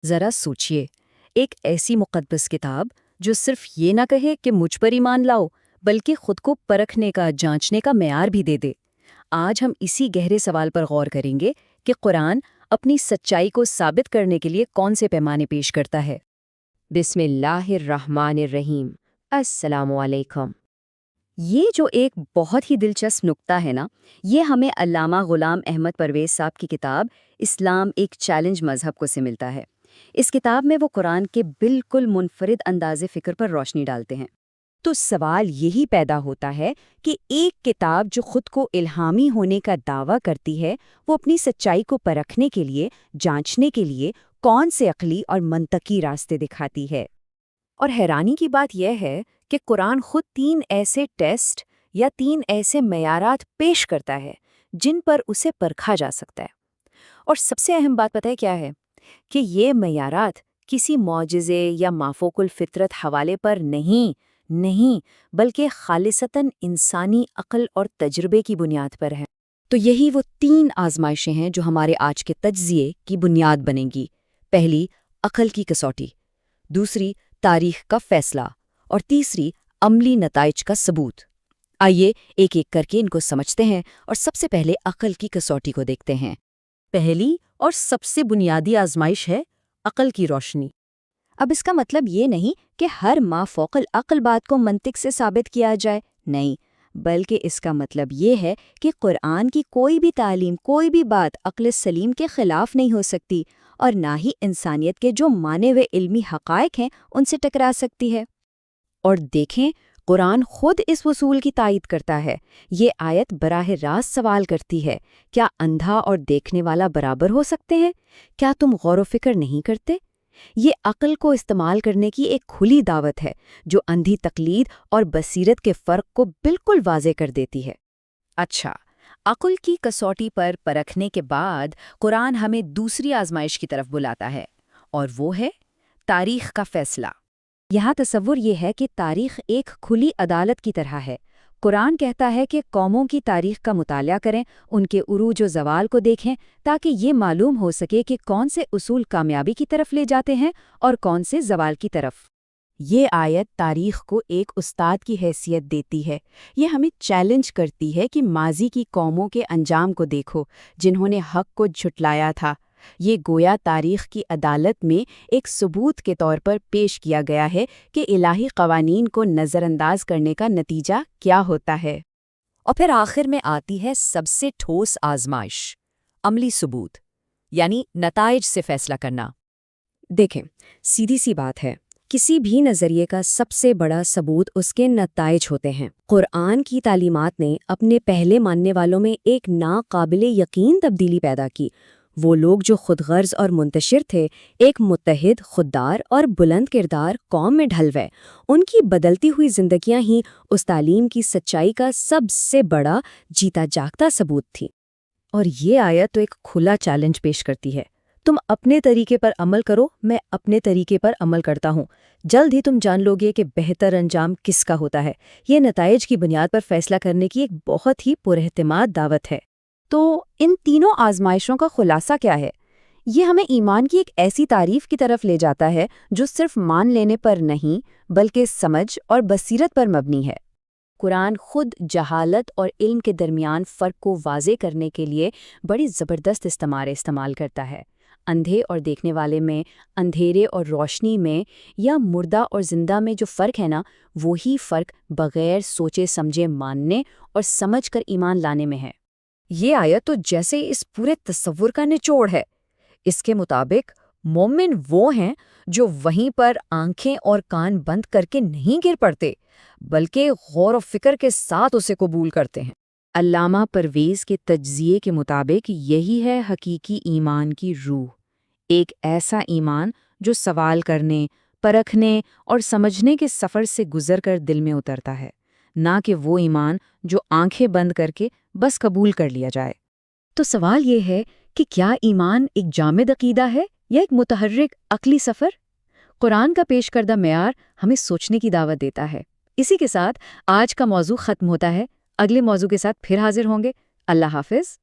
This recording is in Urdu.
ذرا سوچئے، ایک ایسی مقدس کتاب جو صرف یہ نہ کہے کہ مجھ پر ایمان لاؤ، بلکہ خود کو پرکھنے کا، جانچنے کا معیار بھی دے دے۔ آج ہم اسی گہرے سوال پر غور کریں گے کہ قرآن اپنی سچائی کو ثابت کرنے کے لیے کون سے پیمانے پیش کرتا ہے۔ بسم اللہ الرحمن الرحیم۔ السلام علیکم۔ یہ جو ایک بہت ہی دلچسپ نکتہ ہے نا، یہ ہمیں علامہ غلام احمد پرویز صاحب کی کتاب اسلام ایک چیلنج مذہب کو سے ملتا ہے۔ اس کتاب میں وہ قرآن کے بالکل منفرد انداز فکر پر روشنی ڈالتے ہیں۔ تو سوال یہی پیدا ہوتا ہے کہ ایک کتاب جو خود کو الہامی ہونے کا دعویٰ کرتی ہے، وہ اپنی سچائی کو پرکھنے کے لیے، جانچنے کے لیے کون سے عقلی اور منطقی راستے دکھاتی ہے؟ اور حیرانی کی بات یہ ہے کہ قرآن خود 3 ایسے ٹیسٹ یا 3 ایسے معیارات پیش کرتا ہے جن پر اسے پرکھا جا سکتا ہے۔ اور سب سے اہم بات پتہ ہے کیا ہے؟ کہ یہ معیارات کسی معجزے یا مافوق الفطرت حوالے پر نہیں بلکہ خالصتاً انسانی عقل اور تجربے کی بنیاد پر ہے۔ تو یہی وہ 3 آزمائشیں ہیں جو ہمارے آج کے تجزیے کی بنیاد بنیں گی۔ پہلی، عقل کی کسوٹی، دوسری، تاریخ کا فیصلہ، اور تیسری، عملی نتائج کا ثبوت۔ آئیے ایک ایک کر کے ان کو سمجھتے ہیں اور سب سے پہلے عقل کی کسوٹی کو دیکھتے ہیں۔ پہلی اور سب سے بنیادی آزمائش ہے عقل کی روشنی۔ اب اس کا مطلب یہ نہیں کہ ہر مافوق العقل بات کو منطق سے ثابت کیا جائے، نہیں، بلکہ اس کا مطلب یہ ہے کہ قرآن کی کوئی بھی تعلیم، کوئی بھی بات عقل سلیم کے خلاف نہیں ہو سکتی، اور نہ ہی انسانیت کے جو مانے ہوئے علمی حقائق ہیں ان سے ٹکرا سکتی ہے۔ اور دیکھیں، قرآن خود اس اصول کی تائید کرتا ہے۔ یہ آیت براہ راست سوال کرتی ہے، کیا اندھا اور دیکھنے والا برابر ہو سکتے ہیں؟ کیا تم غور و فکر نہیں کرتے؟ یہ عقل کو استعمال کرنے کی ایک کھلی دعوت ہے جو اندھی تقلید اور بصیرت کے فرق کو بالکل واضح کر دیتی ہے۔ اچھا، عقل کی کسوٹی پر پرکھنے کے بعد قرآن ہمیں دوسری آزمائش کی طرف بلاتا ہے، اور وہ ہے تاریخ کا فیصلہ۔ یہاں تصور یہ ہے کہ تاریخ ایک کھلی عدالت کی طرح ہے۔ قرآن کہتا ہے کہ قوموں کی تاریخ کا مطالعہ کریں، ان کے عروج و زوال کو دیکھیں، تاکہ یہ معلوم ہو سکے کہ کون سے اصول کامیابی کی طرف لے جاتے ہیں اور کون سے زوال کی طرف۔ یہ آیت تاریخ کو ایک استاد کی حیثیت دیتی ہے۔ یہ ہمیں چیلنج کرتی ہے کہ ماضی کی قوموں کے انجام کو دیکھو، جنہوں نے حق کو جھٹلایا تھا۔ یہ گویا تاریخ کی عدالت میں ایک ثبوت کے طور پر پیش کیا گیا ہے کہ الہی قوانین کو نظر انداز کرنے کا نتیجہ کیا ہوتا ہے۔ اور پھر آخر میں آتی ہے سب سے ٹھوس آزمائش، عملی ثبوت، یعنی نتائج سے فیصلہ کرنا۔ دیکھیں، سیدھی سی بات ہے، کسی بھی نظریے کا سب سے بڑا ثبوت اس کے نتائج ہوتے ہیں۔ قرآن کی تعلیمات نے اپنے پہلے ماننے والوں میں ایک ناقابل یقین تبدیلی پیدا کی۔ وہ لوگ جو خود غرض اور منتشر تھے، ایک متحد، خوددار اور بلند کردار قوم میں ڈھل گئے۔ ان کی بدلتی ہوئی زندگیاں ہی اس تعلیم کی سچائی کا سب سے بڑا جیتا جاگتا ثبوت تھی۔ اور یہ آیت تو ایک کھلا چیلنج پیش کرتی ہے، تم اپنے طریقے پر عمل کرو، میں اپنے طریقے پر عمل کرتا ہوں، جلد ہی تم جان لو گے کہ بہتر انجام کس کا ہوتا ہے۔ یہ نتائج کی بنیاد پر فیصلہ کرنے کی ایک بہت ہی پراعتماد دعوت ہے۔ تو ان تینوں آزمائشوں کا خلاصہ کیا ہے؟ یہ ہمیں ایمان کی ایک ایسی تعریف کی طرف لے جاتا ہے جو صرف مان لینے پر نہیں بلکہ سمجھ اور بصیرت پر مبنی ہے۔ قرآن خود جہالت اور علم کے درمیان فرق کو واضح کرنے کے لیے بڑی زبردست استعارے استعمال کرتا ہے۔ اندھے اور دیکھنے والے میں، اندھیرے اور روشنی میں، یا مردہ اور زندہ میں جو فرق ہے نا، وہی فرق بغیر سوچے سمجھے ماننے اور سمجھ کر ایمان لانے میں ہے۔ یہ آیت تو جیسے اس پورے تصور کا نچوڑ ہے۔ اس کے مطابق مومن وہ ہیں جو وہیں پر آنکھیں اور کان بند کر کے نہیں گر پڑتے، بلکہ غور و فکر کے ساتھ اسے قبول کرتے ہیں۔ علامہ پرویز کے تجزیے کے مطابق یہی ہے حقیقی ایمان کی روح، ایک ایسا ایمان جو سوال کرنے، پرکھنے اور سمجھنے کے سفر سے گزر کر دل میں اترتا ہے، نہ کہ وہ ایمان جو آنکھیں بند کر کے بس قبول کر لیا جائے۔ تو سوال یہ ہے کہ کیا ایمان ایک جامد عقیدہ ہے یا ایک متحرک عقلی سفر؟ قرآن کا پیش کردہ معیار ہمیں سوچنے کی دعوت دیتا ہے۔ اسی کے ساتھ آج کا موضوع ختم ہوتا ہے۔ اگلے موضوع کے ساتھ پھر حاضر ہوں گے۔ اللہ حافظ۔